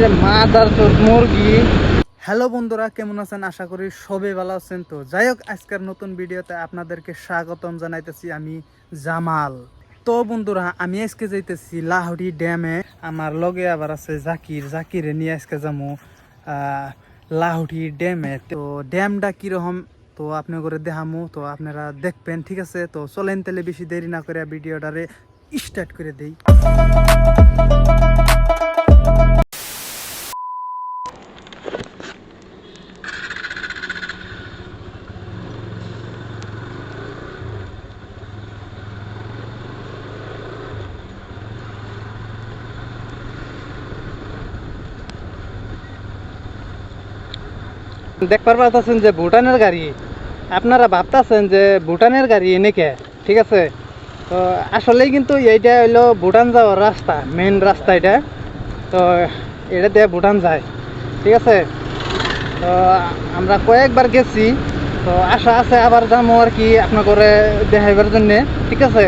রে মাদার চোদ মুরগি। হ্যালো বন্ধুরা, কেমন আছেন? আশা করি সবাই ভালো আছেন। তো যাই হোক, আজকের নতুন ভিডিওতে আপনাদেরকে স্বাগতম জানাইতেছি আমি জামাল। তো বন্ধুরা, আমি আজকে যাইতেছি লাহড়ি ড্যামে। আমার লগে আবার আছে জাকিরে নিয়ে আজকে যাবো লাহড়ি ড্যামে। তো ড্যামটা কিরকম তো আপনি করে দেখামু, তো আপনারা দেখবেন, ঠিক আছে? তো চলেন তাহলে বেশি দেরি না করে ভিডিওটারে স্টার্ট করে দেই। দেখবার পাচ্ছেন যে ভুটানের গাড়ি, আপনারা ভাবতেছেন যে ভুটানের গাড়ি এনেকে, ঠিক আছে? তো আসলেই কিন্তু এইটা হইলো ভুটান যাওয়ার রাস্তা, মেন রাস্তা এটা। তো এটা দিয়ে ভুটান যায়, ঠিক আছে? তো আমরা কয়েকবার গেছি, তো আশা আছে আবার যাবো আর কি আপনার করে দেখাইবার জন্যে, ঠিক আছে?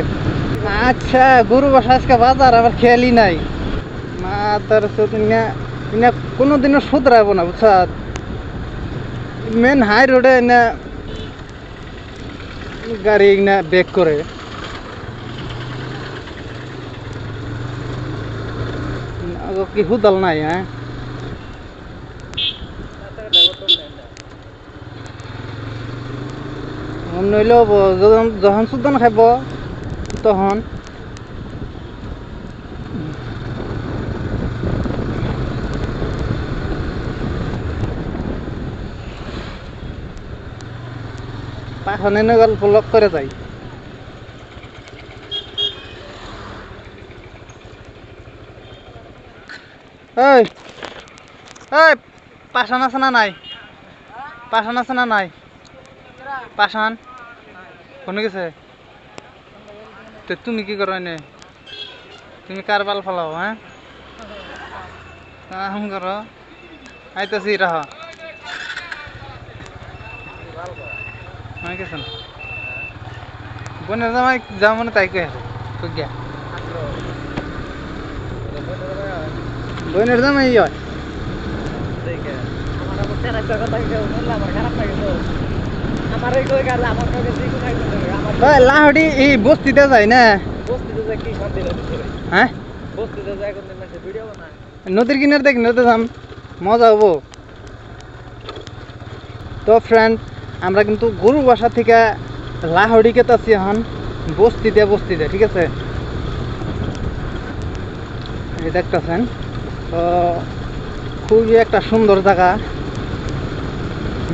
আচ্ছা, গরু বাসা আজকে বাজার আবার খেয়ালই নাই। মাতার কোনোদিনও শুধরাবো না, বুঝছা? মেন হাই রোডে না গাড়ি না ব্রেক করে। কি হুদাল নাই? হ্যাঁ, নইলেও যখন সুদান খাইব তখন পাখনে গল্প লক করে যাই। এই এই পাশান আছে না নাই? পাশান আছে না নাই? পাশান কোনে গেছে? তো তুমি কি করো এনে? তুমি কার বাল ফেলাও? হ্যাঁ, কাম করো। আইতেছি রাহ গেছেন বোনের জামাই যা মনে তাই কে গিয়া বোনের জামাই হয়। লাহড়ি এই বস্তিতে যায় না? হ্যাঁ, নদীর কিনার দেখ, নদীতে যাম, মজা হবো। তো ফ্রেন্ড, আমরা কিন্তু গরু বাসা থেকে লাহড়ি কেতাছি এখন বস্তিতে, ঠিক আছে? এই দেখতেছেন, তো খুবই একটা সুন্দর জায়গা।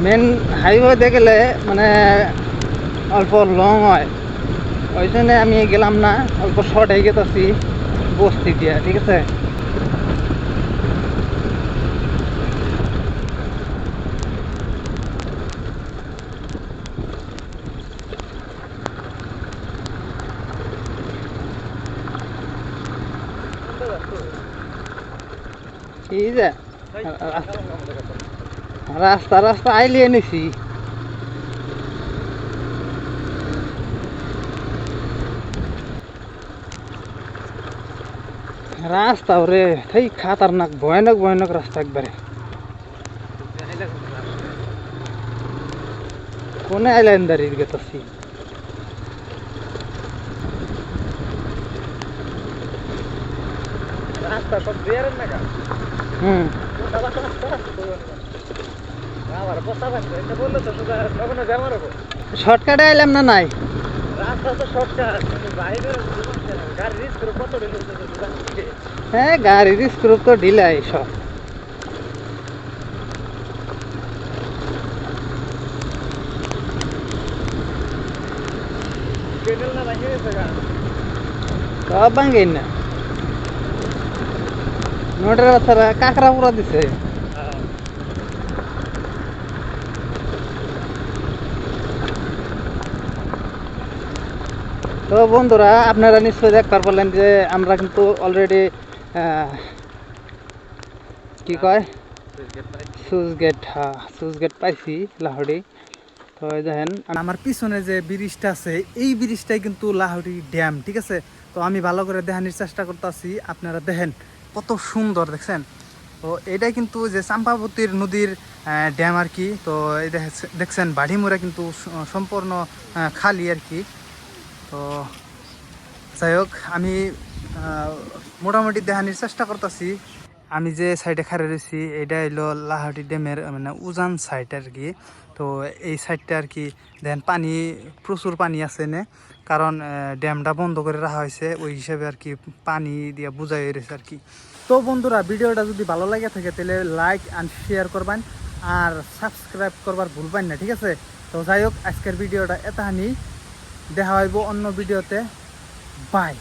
মেন হাইওয়েতে গেলে মানে অল্প লং হয়, ওই জন্য আমি গেলাম না, অল্প শর্ট হয়ে গেছি বস্তি দিয়ে, ঠিক আছে? এই যে রাস্তা আইলিয়ে নিছি। রাস্তা ওরে তাই খাতারনাক, ভয়ানক রাস্তা একবারে। কোনে আইলেন দাঁড়িয়ে গেছি? শর্টকাটে আইলাম না নাই? হ্যাঁ, গাড়ির স্ক্রু তো ঢিলাই সব। সব ভাঙ্গেন না, নোটের বাচ্চারা কাঁকড়া পুরা দিছে। তো বন্ধুরা, আপনারা নিশ্চয়ই দেখতে পারলেন যে আমরা কিন্তু অলরেডি কি কয় সুইচ গেট পাইছি লাহড়ি। তো দেখেন আমার পিছনে যে ব্রিজটা আছে, এই ব্রিজটাই কিন্তু লাহড়ি ড্যাম, ঠিক আছে? তো আমি ভালো করে দেখানোর চেষ্টা করতেছি, আপনারা দেখেন কত সুন্দর, দেখছেন? তো এটাই কিন্তু যে চাম্পাবতীর নদীর ড্যাম আর কি। তো এই দেখছেন বাড়িমুড়া কিন্তু সম্পূর্ণ খালি আর কি। তো যাই হোক আমি মোটামুটি দেখানোর চেষ্টা করতেছি। আমি যে সাইডে খাড়া রয়েছি এটা হলো লাহাটি ড্যামের মানে উজান সাইড আর কি। তো এই সাইডটা আর কি দেখেন পানি প্রচুর পানি আছে না, কারণ ড্যামটা বন্ধ করে রাখা হয়েছে ওই হিসাবে আর কি, পানি দিয়ে বুঝাই রয়েছে আর কি। তো বন্ধুরা ভিডিওটা যদি ভালো লাগে থাকে তাহলে লাইক অ্যান্ড শেয়ার করবেন আর সাবস্ক্রাইব করবার ভুলবেন না, ঠিক আছে। তো যাই হোক আজকের ভিডিওটা এতখানি, দেখা হইব অন্য ভিডিওতে। বাই।